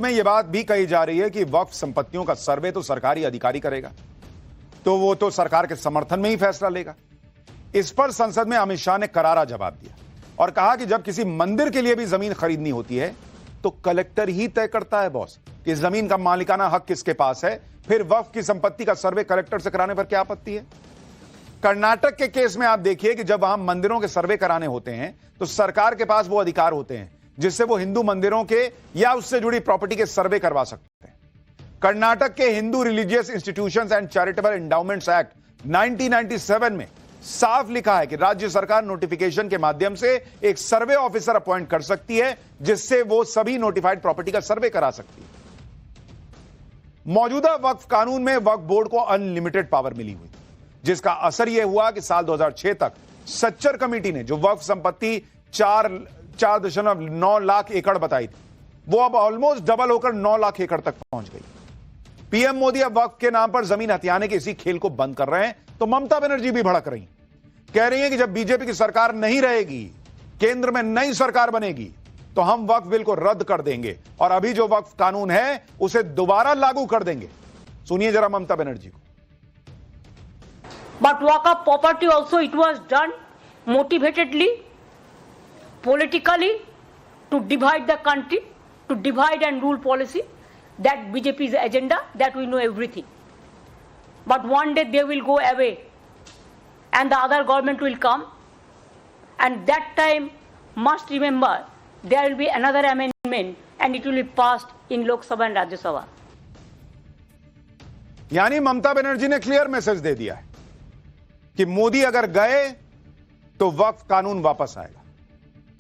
में यह बात भी कही जा रही है कि वक्फ संपत्तियों का सर्वे तो सरकारी अधिकारी करेगा, तो वो तो सरकार के समर्थन में ही फैसला लेगा। इस पर संसद में अमित शाह ने करारा जवाब दिया और कहा कि जब किसी मंदिर के लिए भी जमीन खरीदनी होती है तो कलेक्टर ही तय करता है बॉस कि जमीन का मालिकाना हक किसके पास है, फिर वक्फ की संपत्ति का सर्वे कलेक्टर से कराने पर क्या आपत्ति है। कर्नाटक के केस में आप देखिए कि जब वहां मंदिरों के सर्वे कराने होते हैं तो सरकार के पास वो अधिकार होते हैं जिससे वो हिंदू मंदिरों के या उससे जुड़ी प्रॉपर्टी के सर्वे करवा सकते हैं। कर्नाटक के Hindu religious institutions and charitable endowments act 1997 में साफ लिखा है कि राज्य सरकार नोटिफिकेशन के माध्यम से एक सर्वे ऑफिसर अपॉइंट कर सकती है जिससे वो सभी नोटिफाइड प्रॉपर्टी का सर्वे करा सकती है। मौजूदा वक्फ कानून में वक्फ बोर्ड को अनलिमिटेड पावर मिली हुई, जिसका असर यह हुआ कि साल 2006 तक सच्चर कमेटी ने जो वक्फ संपत्ति 4.9 लाख एकड़ बताई थी वो अब ऑलमोस्ट डबल होकर 9 लाख एकड़ तक पहुंच गई। पीएम मोदी अब वक्फ के नाम पर जमीन हथियाने के इसी खेल को बंद कर रहे हैं, तो ममता बनर्जी भी भड़क रही, कह रही है कि जब बीजेपी की सरकार नहीं रहेगी, केंद्र में नई सरकार बनेगी तो हम वक्फ बिल को रद्द कर देंगे और अभी जो वक्फ कानून है उसे दोबारा लागू कर देंगे। सुनिए जरा ममता बनर्जी को। But Waqf property also it was done motivatedly, politically, to divide the country, to divide and rule policy. That BJP's agenda, that we know everything. But one day they will go away and the other government will come, and that time must remember there will be another amendment and it will be passed in Lok Sabha and Rajya Sabha. यानी ममता बनर्जी ने clear message दे दिया है कि मोदी अगर गए तो वक्फ कानून वापस आएगा।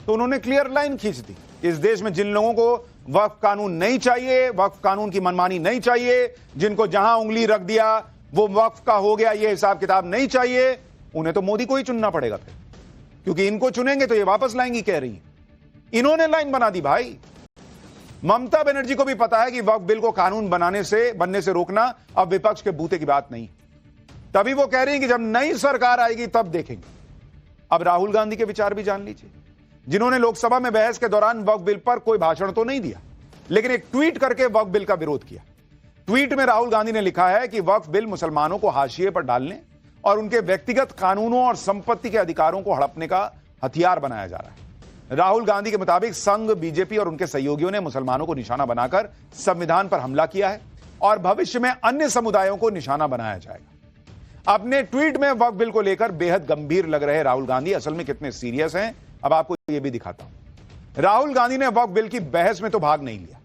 तो उन्होंने क्लियर लाइन खींच दी। इस देश में जिन लोगों को वक्फ कानून नहीं चाहिए, वक्फ कानून की मनमानी नहीं चाहिए, जिनको जहां उंगली रख दिया वो वक्फ का हो गया, ये हिसाब किताब नहीं चाहिए, उन्हें तो मोदी को ही चुनना पड़ेगा फिर, क्योंकि इनको चुनेंगे तो ये वापस लाएंगी, कह रही है। इन्होंने लाइन बना दी भाई। ममता बनर्जी को भी पता है कि वक्फ बिल को कानून बनने से रोकना अब विपक्ष के बूते की बात नहीं। तभी वो कह रही है कि जब नई सरकार आएगी तब देखेंगे। अब राहुल गांधी के विचार भी जान लीजिए, जिन्होंने लोकसभा में बहस के दौरान वक्फ बिल पर कोई भाषण तो नहीं दिया, लेकिन एक ट्वीट करके वक्फ बिल का विरोध किया। ट्वीट में राहुल गांधी ने लिखा है कि वक्फ बिल मुसलमानों को हाशिए पर डालने और उनके व्यक्तिगत कानूनों और संपत्ति के अधिकारों को हड़पने का हथियार बनाया जा रहा है। राहुल गांधी के मुताबिक संघ, बीजेपी और उनके सहयोगियों ने मुसलमानों को निशाना बनाकर संविधान पर हमला किया है और भविष्य में अन्य समुदायों को निशाना बनाया जाएगा। अपने ट्वीट में वक्फ बिल को लेकर बेहद गंभीर लग रहे राहुल गांधी असल में कितने सीरियस हैं, अब आपको यह भी दिखाता हूं। राहुल गांधी ने वक्फ बिल की बहस में तो भाग नहीं लिया,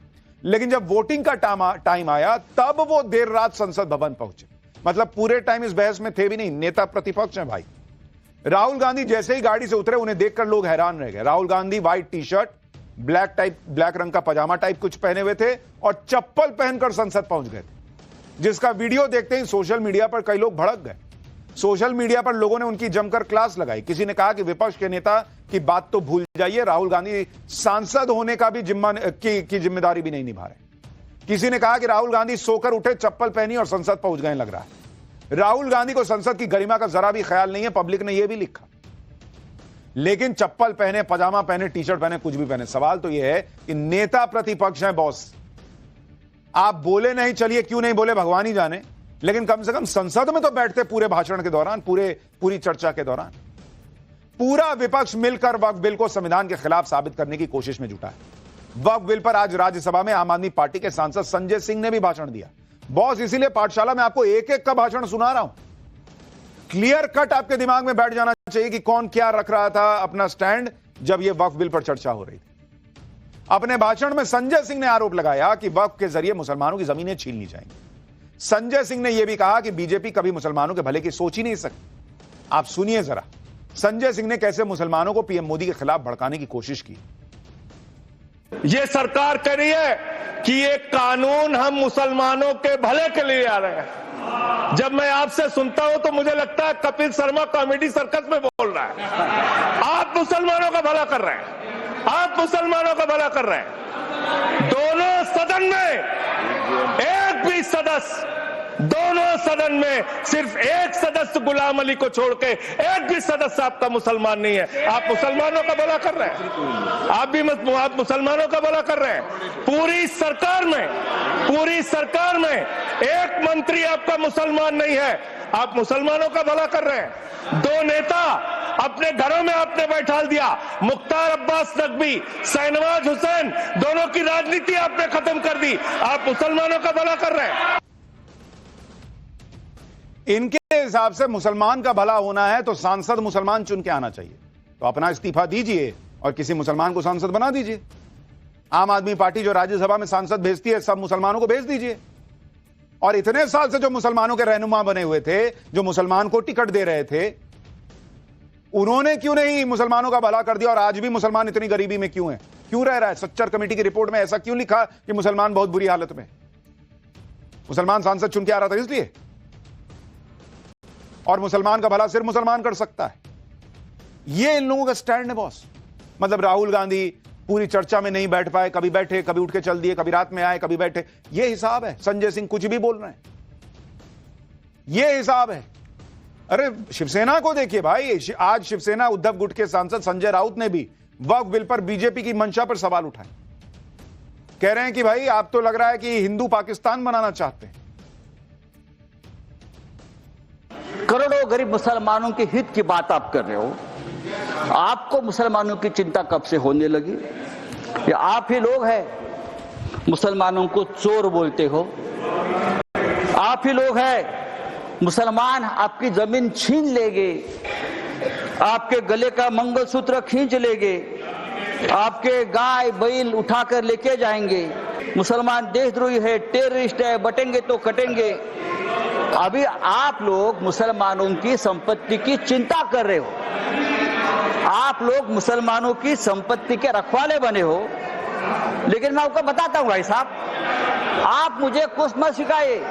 लेकिन जब वोटिंग का टाइम आया तब वो देर रात संसद भवन पहुंचे। मतलब पूरे टाइम इस बहस में थे भी नहीं, नेता प्रतिपक्ष हैं भाई। राहुल गांधी जैसे ही गाड़ी से उतरे उन्हें देखकर लोग हैरान रह गए। Rahul Gandhi white T shirt, black रंग का पजामा टाइप कुछ पहने हुए थे और चप्पल पहनकर संसद पहुंच गए थे, जिसका वीडियो देखते ही सोशल मीडिया पर कई लोग भड़क गए। सोशल मीडिया पर लोगों ने उनकी जमकर क्लास लगाई। किसी ने कहा कि विपक्ष के नेता की बात तो भूल जाइए, राहुल गांधी सांसद होने का भी जिम्मेदारी भी नहीं निभा रहे। किसी ने कहा कि राहुल गांधी सोकर उठे, चप्पल पहनी और संसद पहुंच गए लग रहा है। राहुल गांधी को संसद की गरिमा का जरा भी ख्याल नहीं है, पब्लिक ने यह भी लिखा। लेकिन चप्पल पहने, पजामा पहने, टी शर्ट पहने, कुछ भी पहने, सवाल तो यह है कि नेता प्रतिपक्ष हैं बॉस। आप बोले नहीं, चलिए क्यों नहीं बोले भगवान ही जाने, लेकिन कम से कम संसद में तो बैठते पूरे भाषण के दौरान, पूरी चर्चा के दौरान। पूरा विपक्ष मिलकर वक्फ बिल को संविधान के खिलाफ साबित करने की कोशिश में जुटा है। वक्फ बिल पर आज राज्यसभा में आम आदमी पार्टी के सांसद संजय सिंह ने भी भाषण दिया। बॉस, इसीलिए पाठशाला में आपको एक एक का भाषण सुना रहा हूं। क्लियर कट आपके दिमाग में बैठ जाना चाहिए कि कौन क्या रख रहा था अपना स्टैंड जब यह वक्फ बिल पर चर्चा हो रही थी। अपने भाषण में संजय सिंह ने आरोप लगाया कि वक्फ के जरिए मुसलमानों की जमीनें छीन ली जाएंगी। संजय सिंह ने यह भी कहा कि बीजेपी कभी मुसलमानों के भले की सोच ही नहीं सकती। आप सुनिए जरा संजय सिंह ने कैसे मुसलमानों को पीएम मोदी के खिलाफ भड़काने की कोशिश की। ये सरकार कह रही है कि ये कानून हम मुसलमानों के भले के लिए आ रहे हैं। जब मैं आपसे सुनता हूं तो मुझे लगता है कपिल शर्मा कॉमेडी सर्कस में बोल रहा है। आप मुसलमानों का भला कर रहे हैं, आप मुसलमानों का भला कर रहे हैं। दोनों सदन में एक भी सदस्य दोनों सदन में सिर्फ एक सदस्य गुलाम अली को छोड़ के एक भी सदस्य आपका मुसलमान नहीं है। आप मुसलमानों का भला कर रहे हैं, आप मुसलमानों का भला कर रहे हैं। पूरी सरकार में एक मंत्री आपका मुसलमान नहीं है, आप मुसलमानों का भला कर रहे हैं। दो नेता अपने घरों में आपने बैठा दिया, मुख्तार अब्बास नकवी, शाहनवाज हुसैन, दोनों की राजनीति आपने खत्म कर दी। आप मुसलमानों का भला कर रहे हैं। इनके हिसाब से मुसलमान का भला होना है तो सांसद मुसलमान चुन के आना चाहिए। तो अपना इस्तीफा दीजिए और किसी मुसलमान को सांसद बना दीजिए। आम आदमी पार्टी जो राज्यसभा में सांसद भेजती है, सब मुसलमानों को भेज दीजिए। और इतने साल से जो मुसलमानों के रहनुमा बने हुए थे, जो मुसलमान को टिकट दे रहे थे, उन्होंने क्यों नहीं मुसलमानों का भला कर दिया? और आज भी मुसलमान इतनी गरीबी में क्यों है, क्यों रह रहा है? सच्चर कमेटी की रिपोर्ट में ऐसा क्यों लिखा कि मुसलमान बहुत बुरी हालत में? मुसलमान सांसद चुन के आ रहा था इसलिए। और मुसलमान का भला सिर्फ मुसलमान कर सकता है, ये इन लोगों का स्टैंड है बॉस। मतलब राहुल गांधी पूरी चर्चा में नहीं बैठ पाए, कभी बैठे, कभी उठ के चल दिए, कभी रात में आए, कभी बैठे, ये हिसाब है। संजय सिंह कुछ भी बोल रहे हैं, ये हिसाब है। अरे शिवसेना को देखिए भाई, आज शिवसेना उद्धव गुट के सांसद संजय राउत ने भी वक्फ बिल पर बीजेपी की मंशा पर सवाल उठाए। कह रहे हैं कि भाई आप तो लग रहा है कि हिंदू पाकिस्तान बनाना चाहते हैं। करोड़ों गरीब मुसलमानों के हित की बात आप कर रहे हो। आपको मुसलमानों की चिंता कब से होने लगी? या आप ही लोग हैं मुसलमानों को चोर बोलते हो? आप ही लोग हैं मुसलमान आपकी जमीन छीन लेंगे, आपके गले का मंगलसूत्र खींच लेंगे, आपके गाय बैल उठाकर लेके जाएंगे। मुसलमान देशद्रोही है, टेररिस्ट है, बटेंगे तो कटेंगे। अभी आप लोग मुसलमानों की संपत्ति की चिंता कर रहे हो, आप लोग मुसलमानों की संपत्ति के रखवाले बने हो। लेकिन मैं आपको बताता हूं भाई साहब, आप मुझे कुछ मत सिखाइए,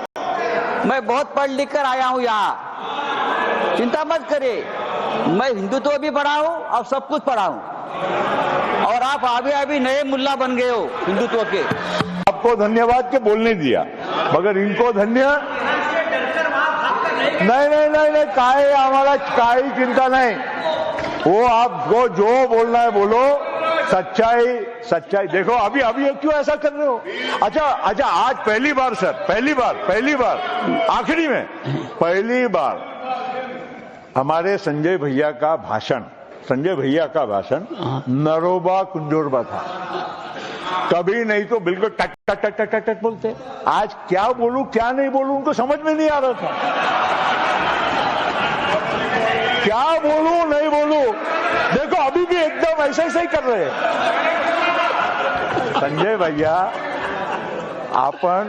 मैं बहुत पढ़ लिख कर आया हूं यहाँ, चिंता मत करिए। मैं हिंदुत्व भी पढ़ा हूं और सब कुछ पढ़ा हूं, और आप अभी नए मुल्ला बन गए हो हिंदुत्व के। आपको धन्यवाद के बोलने दिया, मगर इनको धन्य नहीं, काही चिंता नहीं। वो आपको जो बोलना है बोलो, सच्चाई देखो। अभी क्यों ऐसा कर रहे हो? अच्छा, आज पहली बार सर, पहली बार आखिरी में पहली बार हमारे संजय भैया का भाषण नरोबा कुंजोरबा था। कभी नहीं तो बिल्कुल टट टट टट टट टट बोलते। आज क्या बोलूं क्या नहीं बोलूं उनको समझ में नहीं आ रहा था। क्या बोलूं नहीं बोलूं, देखो अभी भी एकदम ऐसे ही कर रहे हैं। संजय भैया आपण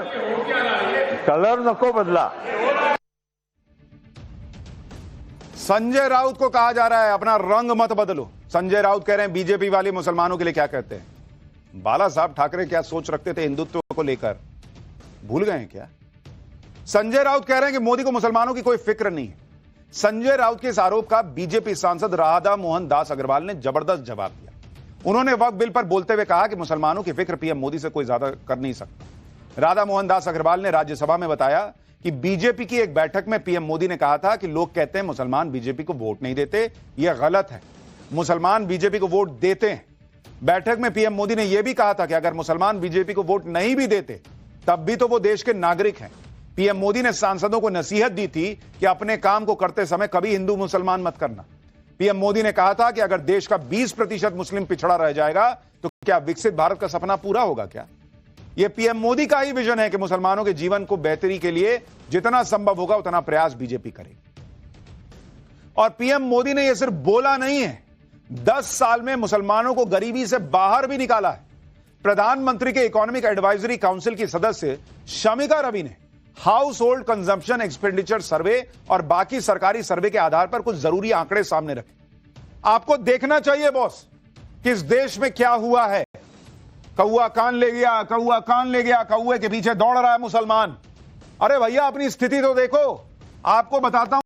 कलर नको बदला। संजय राउत को कहा जा रहा है अपना रंग मत बदलो। संजय राउत कह रहे हैं बीजेपी वाले मुसलमानों के लिए क्या कहते हैं। बाला साहब ठाकरे क्या सोच रखते थे हिंदुत्व को लेकर, भूल गए हैं क्या? संजय राउत कह रहे हैं कि मोदी को मुसलमानों की कोई फिक्र नहीं है। संजय राउत के इस आरोप का बीजेपी सांसद राधा मोहन दास अग्रवाल ने जबरदस्त जवाब दिया। उन्होंने वक्फ बिल पर बोलते हुए कहा कि मुसलमानों की फिक्र पीएम मोदी से कोई ज्यादा कर नहीं सकता। राधा मोहन दास अग्रवाल ने राज्यसभा में बताया कि बीजेपी की एक बैठक में पीएम मोदी ने कहा था कि लोग कहते हैं मुसलमान बीजेपी को वोट नहीं देते, यह गलत है, मुसलमान बीजेपी को वोट देते हैं। बैठक में पीएम मोदी ने यह भी कहा था कि अगर मुसलमान बीजेपी को वोट नहीं भी देते तब भी तो वो देश के नागरिक हैं। पीएम मोदी ने सांसदों को नसीहत दी थी कि अपने काम को करते समय कभी हिंदू मुसलमान मत करना। पीएम मोदी ने कहा था कि अगर देश का 20% मुस्लिम पिछड़ा रह जाएगा तो क्या विकसित भारत का सपना पूरा होगा क्या? यह पीएम मोदी का ही विजन है कि मुसलमानों के जीवन को बेहतरी के लिए जितना संभव होगा उतना प्रयास बीजेपी करेगी। और पीएम मोदी ने यह सिर्फ बोला नहीं है, 10 साल में मुसलमानों को गरीबी से बाहर भी निकाला है। प्रधानमंत्री के इकोनॉमिक एडवाइजरी काउंसिल की सदस्य शमिका रवि ने हाउस होल्ड कंजम्पशन एक्सपेंडिचर सर्वे और बाकी सरकारी सर्वे के आधार पर कुछ जरूरी आंकड़े सामने रखे। आपको देखना चाहिए बॉस कि इस देश में क्या हुआ है। कौआ कान ले गया, कौए के पीछे दौड़ रहा है मुसलमान। अरे भैया अपनी स्थिति तो देखो। आपको बताता हूं